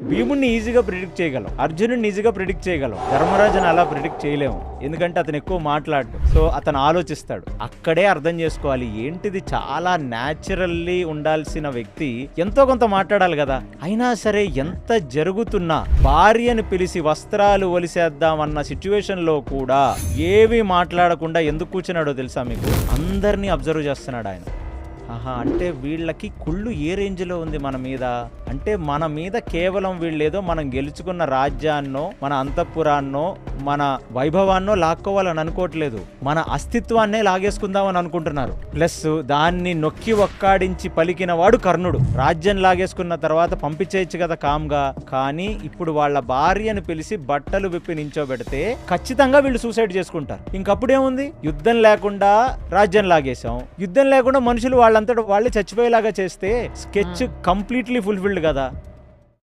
భీముడిని ఈజీగా ప్రిడిక్ట్ చేయగలం, అర్జునుడిని ఈజీగా ప్రిడిక్ట్ చేయగలం, ధర్మరాజుని అలా ప్రిడిక్ట్ చేయలేము, ఎందుకంటే అతను ఎక్కువ మాట్లాడు. సో అతను ఆలోచిస్తాడు. అక్కడే అర్థం చేసుకోవాలి ఏంటిది, చాలా న్యాచురల్లీ ఉండాల్సిన వ్యక్తి ఎంతో కొంత మాట్లాడాలి కదా. అయినా సరే ఎంత జరుగుతున్నా భార్యను పిలిచి వస్త్రాలు ఒలిసేద్దామన్న సిచ్యువేషన్ లో కూడా ఏవి మాట్లాడకుండా ఎందుకు కూర్చున్నాడో తెలుసా మీకు? అందరినీ అబ్జర్వ్ చేస్తున్నాడు ఆయన. అంటే వీళ్ళకి కుళ్ళు ఏ రేంజ్లో ఉంది మన మీద అంటే, మన మీద కేవలం వీళ్ళేదో మనం గెలుచుకున్న రాజ్యాన్నో మన అంతఃపురాన్నో మన వైభవాన్నో లాక్కోవాలని అనుకోవట్లేదు, మన అస్తిత్వాన్నే లాగేసుకుందామని అనుకుంటున్నారు. ప్లస్ దాన్ని నొక్కి ఒక్కాడించి పలికిన వాడు కర్ణుడు. రాజ్యం లాగేసుకున్న తర్వాత పంపించేయచ్చు కదా కామ్గా, కానీ ఇప్పుడు వాళ్ళ భార్యను పిలిచి బట్టలు విప్పి నించోబెడితే ఖచ్చితంగా వీళ్ళు సూసైడ్ చేసుకుంటారు. ఇంకప్పుడేముంది, యుద్ధం లేకుండా రాజ్యం లాగేశాం, యుద్ధం లేకుండా మనుషులు వాళ్ళంతటా వాళ్ళే చచ్చిపోయేలాగా చేస్తే స్కెచ్ కంప్లీట్లీ ఫుల్ఫిల్డ్ కదా.